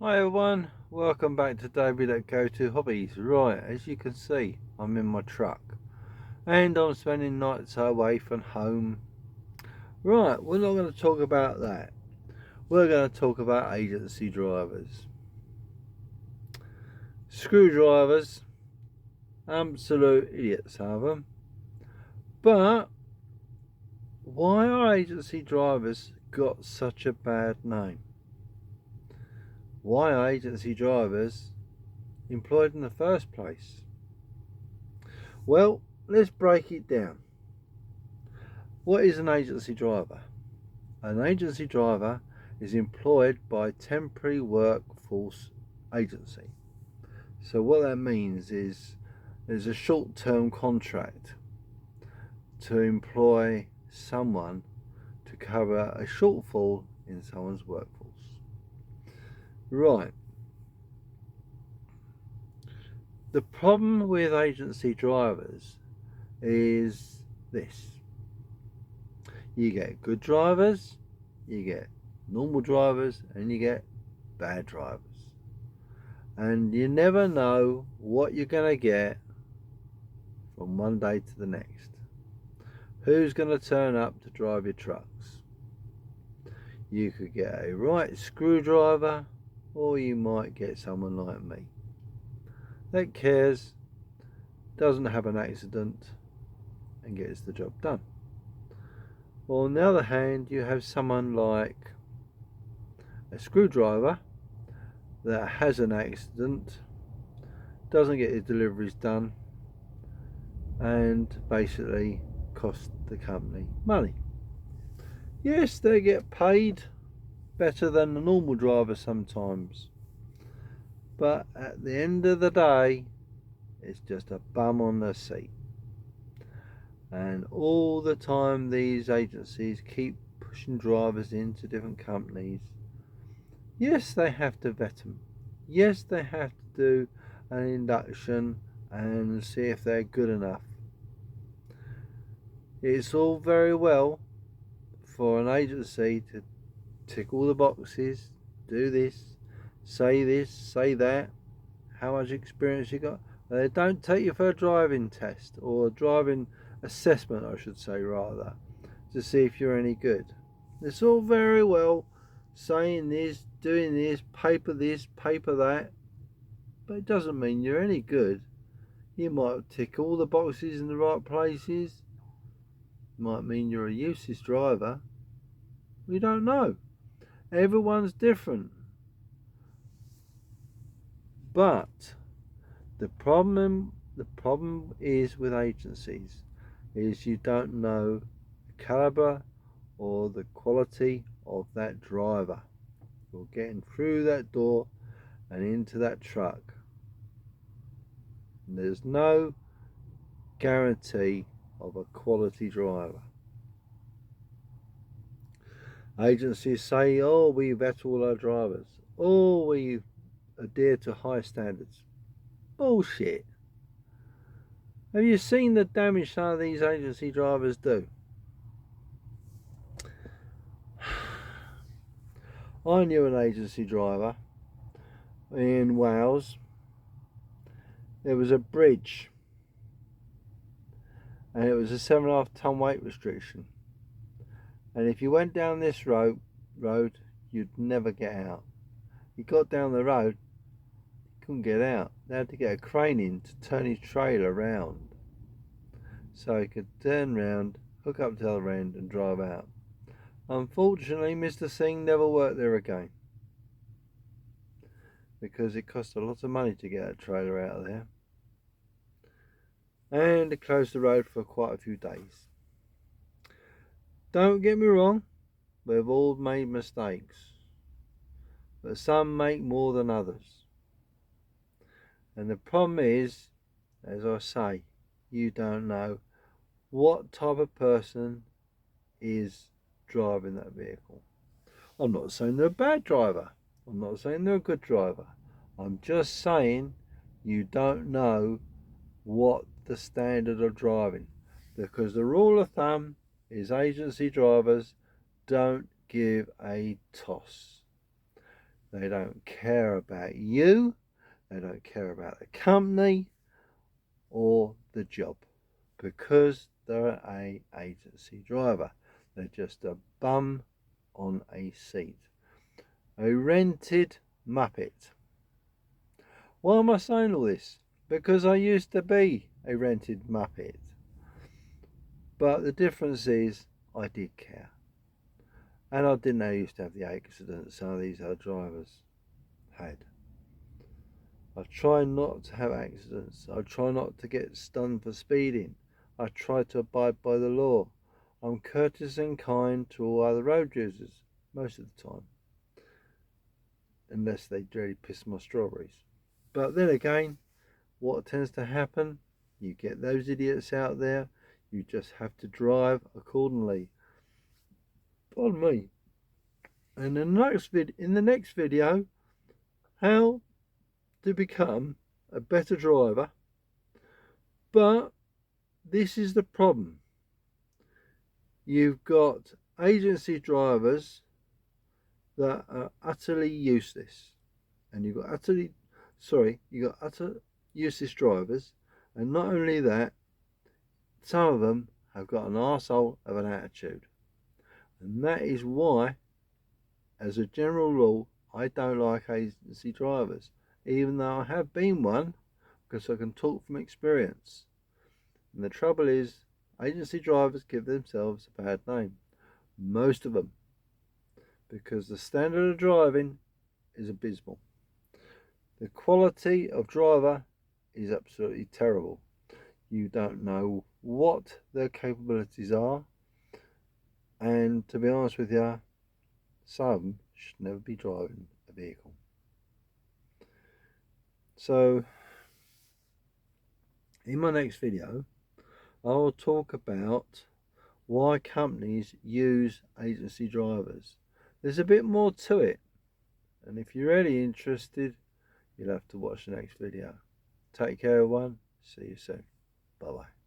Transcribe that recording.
Hi everyone, welcome back to Davey.Go2Hobbies. Right, as you can see, I'm in my truck and I'm spending nights away from home. Right, we're not going to talk about that. We're going to talk about agency drivers. Screwdrivers, absolute idiots, some of them. But why are agency drivers got such a bad name? Why are agency drivers employed in the first place? Well, let's break it down. What is an agency driver? An agency driver is employed by temporary workforce agency. So what that means is there's a short-term contract to employ someone to cover a shortfall in someone's workforce. Right. The problem with agency drivers is this. You get good drivers, you get normal drivers, and you get bad drivers. And you never know what you're going to get from one day to the next. Who's going to turn up to drive your trucks? You could get a right screwdriver, or you might get someone like me that cares, doesn't have an accident, and gets the job done. Or on the other hand, you have someone like a screwdriver that has an accident, doesn't get his deliveries done, and basically cost the company money. Yes, they get paid better than the normal driver sometimes, but at the end of the day, it's just a bum on the seat. And all the time, these agencies keep pushing drivers into different companies. Yes, they have to vet them. Yes, they have to do an induction and see if they're good enough. It's all very well for an agency to tick all the boxes, do this, say that, how much experience you got. They don't take you for a driving test or a driving assessment, I should say, rather, to see if you're any good. It's all very well saying this, doing this, paper that, but it doesn't mean you're any good. You might tick all the boxes in the right places. It might mean you're a useless driver. We don't know. Everyone's different. But the problem is with agencies is you don't know the caliber or the quality of that driver. You're getting through that door and into that truck. And there's no guarantee of a quality driver. Agencies say, oh, we vet all our drivers. Oh, we adhere to high standards. Bullshit. Have you seen the damage some of these agency drivers do? I knew an agency driver in Wales. There was a bridge and it was a 7.5 ton weight restriction. And if you went down this road, you'd never get out. You got down the road, you couldn't get out. They had to get a crane in to turn his trailer around so he could turn round, hook up to the other end, and drive out. Unfortunately, Mr. Singh never worked there again because it cost a lot of money to get that trailer out of there. And it closed the road for quite a few days. Don't get me wrong, we've all made mistakes, but some make more than others. And the problem is, as I say, you don't know what type of person is driving that vehicle. I'm not saying they're a bad driver. I'm not saying they're a good driver. I'm just saying you don't know what the standard of driving, because the rule of thumb is agency drivers don't give a toss. They don't care about you. They don't care about the company or the job, because they're a agency driver. They're just a bum on a seat. A rented muppet. Why am I saying all this? Because I used to be a rented muppet. But the difference is I did care. And I didn't used to have the accidents some of these other drivers had. I try not to have accidents. I try not to get stunned for speeding. I try to abide by the law. I'm courteous and kind to all other road users most of the time, unless they really piss my strawberries. But then again, what tends to happen, you get those idiots out there. You just have to drive accordingly. Pardon me. And in the next video, how to become a better driver. But this is the problem. You've got agency drivers that are utterly useless, and you've got utter useless drivers, and not only that, some of them have got an arsehole of an attitude. And that is why, as a general rule, I don't like agency drivers, even though I have been one, because I can talk from experience. And the trouble is, agency drivers give themselves a bad name. Most of them. Because the standard of driving is abysmal. The quality of driver is absolutely terrible. You don't know what their capabilities are. And to be honest with you, some should never be driving a vehicle. So, in my next video, I will talk about why companies use agency drivers. There's a bit more to it, and if you're really interested, you'll have to watch the next video. Take care everyone, see you soon, bye bye.